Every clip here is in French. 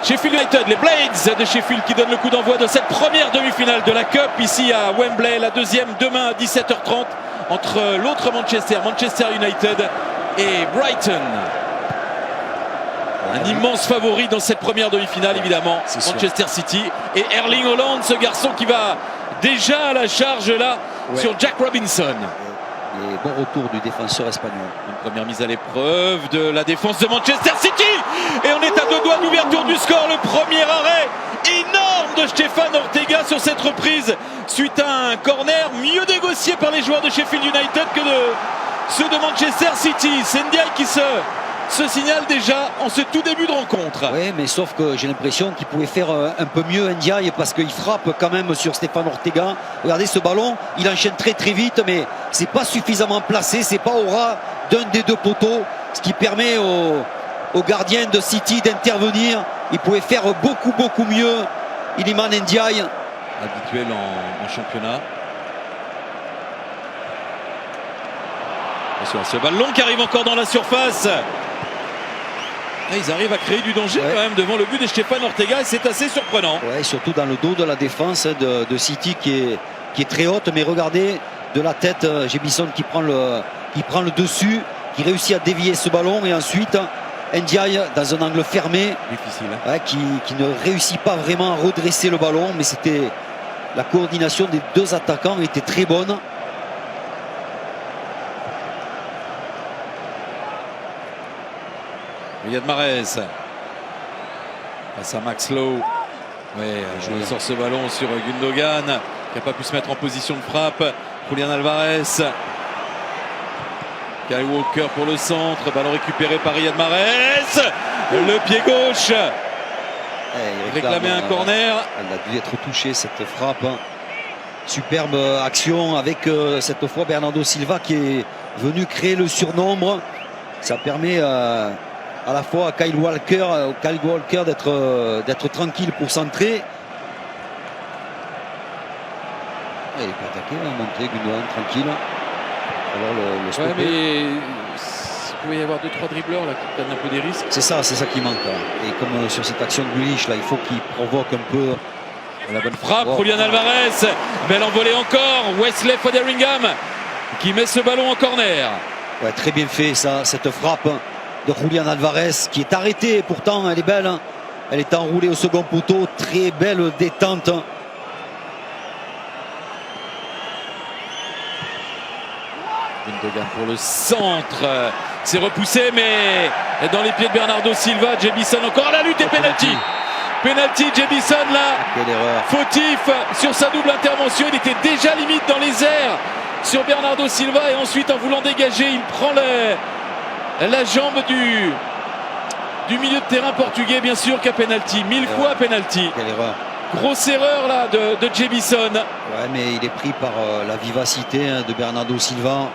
Sheffield United, les Blades de Sheffield qui donnent le coup d'envoi de cette première demi-finale de la Cup ici à Wembley. La deuxième demain à 17h30 entre l'autre Manchester United et Brighton. Un immense favori dans cette première demi-finale évidemment, Manchester City. Et Erling Haaland, ce garçon qui va déjà à la charge là sur Jack Robinson. Et bon retour du défenseur espagnol. Une première mise à l'épreuve de la défense de Manchester City. Et on est à 2 doigts d'ouverture du score. Le premier arrêt énorme de Stéphane Ortega sur cette reprise suite à un corner mieux négocié par les joueurs de Sheffield United que ceux de Manchester City. C'est Ndiaye qui se signale déjà en ce tout début de rencontre. Oui, mais sauf que j'ai l'impression qu'il pouvait faire un peu mieux Ndiaye parce qu'il frappe quand même sur Stéphane Ortega. Regardez ce ballon, il enchaîne très très vite, mais c'est pas suffisamment placé, c'est pas au ras d'un des deux poteaux, ce qui permet au gardien de City d'intervenir. Il pouvait faire beaucoup mieux. Iliman Ndiaye, habituel en championnat. Attention à ce ballon qui arrive encore dans la surface. Ils arrivent à créer du danger quand même devant le but de Stéphane Ortega et c'est assez surprenant. Ouais, surtout dans le dos de la défense de City qui est très haute. Mais regardez de la tête, Jebison qui prend le dessus, qui réussit à dévier ce ballon et ensuite Ndiaye dans un angle fermé. Difficile. Qui ne réussit pas vraiment à redresser le ballon. Mais c'était la coordination des deux attaquants était très bonne. Riyad Mahrez face à Max Lowe. Il sort ce ballon sur Gundogan qui n'a pas pu se mettre en position de frappe. Julian Alvarez. Kyle Walker pour le centre. Ballon récupéré par Riyad Mahrez. Le pied gauche. Il réclamait un corner. Elle a dû être touchée cette frappe. Superbe action avec cette fois Bernardo Silva qui est venu créer le surnombre. Ça permet à la fois à Kyle Walker d'être tranquille pour centrer. Il peut attaquer, montrer Gundogan tranquille. Alors le stopper. Mais il pouvait y avoir 2-3 dribbleurs là, qui prennent un peu des risques. C'est ça qui manque. Et comme sur cette action de Grealish, là, il faut qu'il provoque un peu. La bonne frappe, Julian Alvarez. Belle envolée encore. Wesley Foderingham qui met ce ballon en corner. Ouais, très bien fait ça, cette frappe de Julian Alvarez qui est arrêtée. Pourtant, elle est belle. Elle est enroulée au second poteau. Très belle détente. Gundogan pour le centre. C'est repoussé, mais dans les pieds de Bernardo Silva. Jebison encore à la lutte et penalty. Penalty, Jebison là. Quelle erreur. Fautif sur sa double intervention. Il était déjà limite dans les airs sur Bernardo Silva et ensuite en voulant dégager, il prend la jambe du milieu de terrain portugais, bien sûr qu'à penalty. 1000 fois penalty. Quelle erreur. Grosse erreur là de Jebison. Ouais, mais il est pris par la vivacité de Bernardo Silva.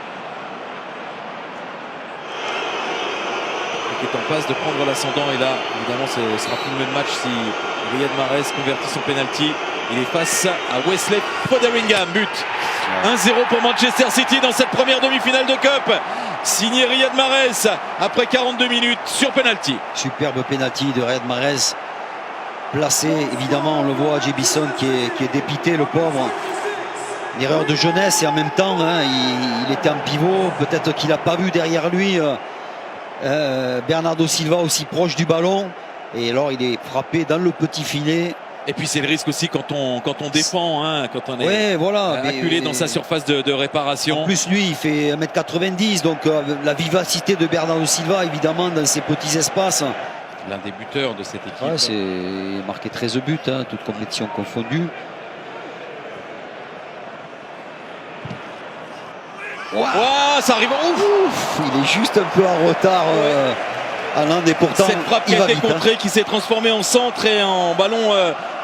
Qui est en passe de prendre l'ascendant et là évidemment ce sera plus le même match si Riyad Mahrez convertit son penalty. Il est face à Wesley Foderingham. But 1-0 pour Manchester City dans cette première demi-finale de Cup. Signé Riyad Mahrez après 42 minutes sur penalty. Superbe penalty de Riyad Mahrez. Placé, évidemment, on le voit, Jebison qui est dépité, le pauvre. Une erreur de jeunesse et en même temps, il était en pivot. Peut-être qu'il n'a pas vu derrière lui Bernardo Silva aussi proche du ballon. Et alors, il est frappé dans le petit filet. Et puis c'est le risque aussi quand on défend, quand on est acculé dans sa surface de réparation. En plus lui il fait 1m90, donc la vivacité de Bernardo Silva évidemment dans ces petits espaces. L'un des buteurs de cette équipe. C'est marqué 13 buts, toutes compétitions confondues. Ça arrive. Il est juste un peu en retard. Alain, et pourtant cette frappe qui a été contrée, qui s'est transformée en centre et en ballon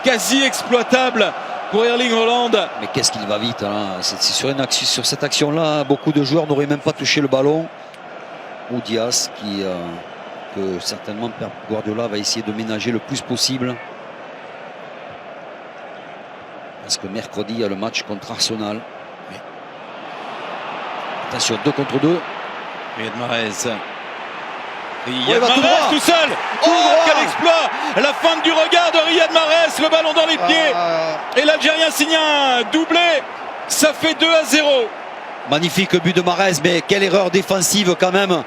quasi exploitable pour Erling Haaland. Mais qu'est-ce qu'il va vite c'est sur cette action là, beaucoup de joueurs n'auraient même pas touché le ballon. Ou Diaz que certainement Pep Guardiola va essayer de ménager le plus possible. Parce que mercredi il y a le match contre Arsenal. Attention, 2 contre 2. Riyad Mahrez Riyad va tout Mahrez droit. tout seul. Tout Oh, droit. quel exploit! La feinte du regard de Riyad Mahrez, le ballon dans les pieds. Et l'Algérien signe un doublé. Ça fait 2-0. Magnifique but de Mahrez, mais quelle erreur défensive quand même.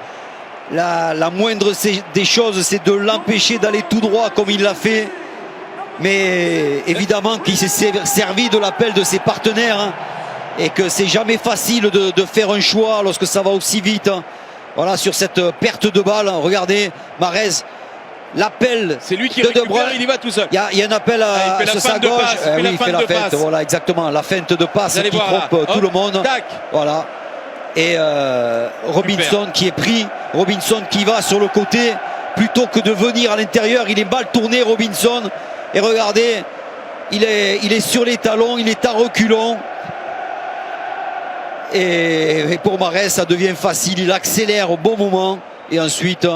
La moindre des choses, c'est de l'empêcher d'aller tout droit comme il l'a fait. Mais évidemment qu'il s'est servi de l'appel de ses partenaires, hein, et que c'est jamais facile de faire un choix lorsque ça va aussi vite, hein. Voilà, sur cette perte de balle, hein, regardez Mahrez, l'appel. C'est lui qui de récupère, De Bruyne. il y va tout seul. Il y a un appel il fait la sur sa feinte de gauche. passe, il fait la Il feinte fait la de feinte, passe. voilà, exactement, la feinte de passe Vous allez qui voir, trompe là. tout le monde. Tac. Voilà. Et Robinson qui est pris, Robinson qui va sur le côté plutôt que de venir à l'intérieur. Il est mal tourné, Robinson. Et regardez, il est sur les talons, il est à reculons. Et pour Mahrez, ça devient facile. Il accélère au bon moment. Et ensuite,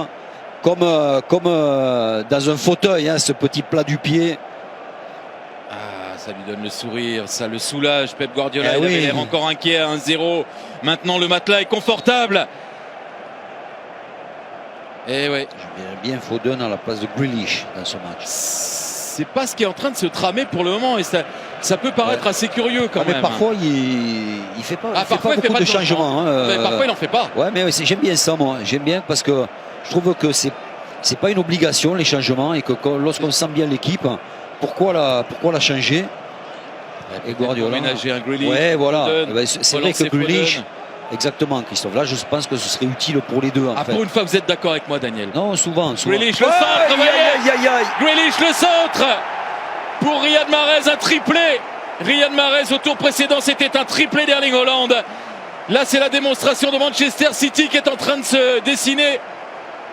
comme dans un fauteuil, hein, ce petit plat du pied. Ah, ça lui donne le sourire, ça le soulage. Pep Guardiola, Eh il oui. avait l'air encore inquiet à 1-0. Maintenant, le matelas est confortable. Et ouais, J'aimerais bien Foden à la place de Grealish dans ce match. c'est pas ce qui est en train de se tramer pour le moment. Et ça peut paraître assez curieux quand Mais même. parfois, il fait pas, il fait parfois, pas beaucoup de changements. Hein, Mais parfois, il n'en fait pas. Ouais, mais j'aime bien ça, moi. J'aime bien parce que je trouve que c'est pas une obligation, les changements, et que lorsqu'on sent bien l'équipe, pourquoi la changer? Et Guardiola. Ménager un Grealish. Ouais, voilà. Foden, Eh ben, c'est vrai que relancer Grealish, Foden. exactement, Christophe. Là, je pense que ce serait utile pour les deux. En fait. Pour une fois, vous êtes d'accord avec moi, Daniel? Non, souvent. Grealish, le centre, Aïe, aïe, aïe, aïe. Grealish, le centre pour Riyad Mahrez, un triplé. Riyad Mahrez, au tour précédent, c'était un triplé d'Erling Haaland. Là, c'est la démonstration de Manchester City qui est en train de se dessiner.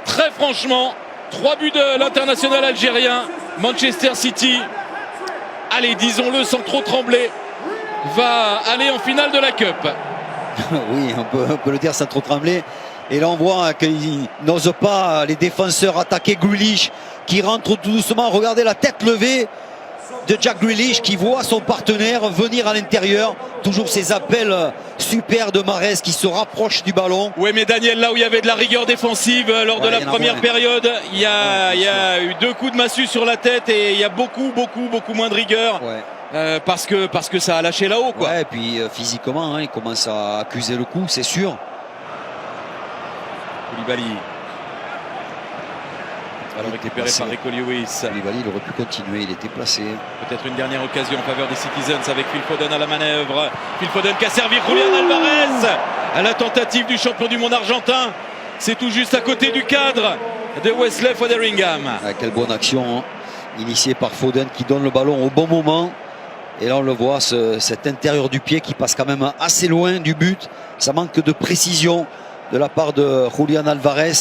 Très franchement, 3 buts de l'international algérien. Manchester City, allez, disons-le sans trop trembler, va aller en finale de la Cup. Oui, on peut le dire sans trop trembler. Et là, on voit qu'ils n'osent pas, les défenseurs, attaquer Grealish, qui rentre tout doucement. Regardez la tête levée de Jack Grealish, qui voit son partenaire venir à l'intérieur. Toujours ces appels super de Mahrez qui se rapproche du ballon. Oui, mais Daniel, là où il y avait de la rigueur défensive lors de la il y en a première moins. période, il y a eu 2 coups de massue sur la tête et il y a beaucoup moins de rigueur. Ouais. Parce que ça a lâché là-haut, quoi. Ouais, et puis physiquement, hein, il commence à accuser le coup, c'est sûr. Koulibaly. Alors récupéré par Rico Lewis. Koulibaly, il aurait pu continuer, il était placé. Peut-être une dernière occasion en faveur des Citizens avec Phil Foden à la manœuvre. Phil Foden qui a servi Julián Alvarez à la tentative du champion du monde argentin. C'est tout juste à côté du cadre de Wesley Foderingham. Ah, quelle bonne action, hein, initiée par Foden qui donne le ballon au bon moment. Et là on le voit, cet intérieur du pied qui passe quand même assez loin du but. Ça manque de précision de la part de Julián Alvarez.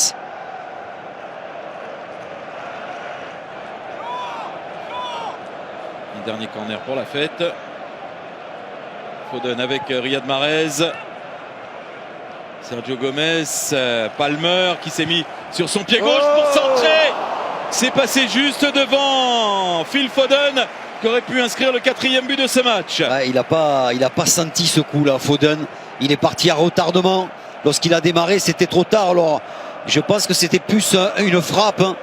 Un dernier corner pour la fête. Foden avec Riyad Mahrez. Sergio Gomez, Palmer qui s'est mis sur son pied gauche pour centrer. C'est passé juste devant Phil Foden qui aurait pu inscrire le 4e but de ce match. Ouais, il n'a pas senti ce coup là, Foden. Il est parti à retardement. Lorsqu'il a démarré, c'était trop tard. Alors, je pense que c'était plus une frappe. Hein.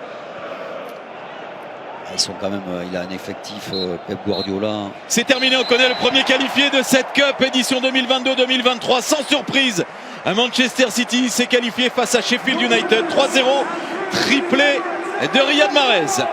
Ils sont quand même, il a un effectif Pep Guardiola. C'est terminé, on connaît le premier qualifié de cette Cup édition 2022-2023. Sans surprise, Manchester City s'est qualifié face à Sheffield United 3-0, triplé de Riyad Mahrez.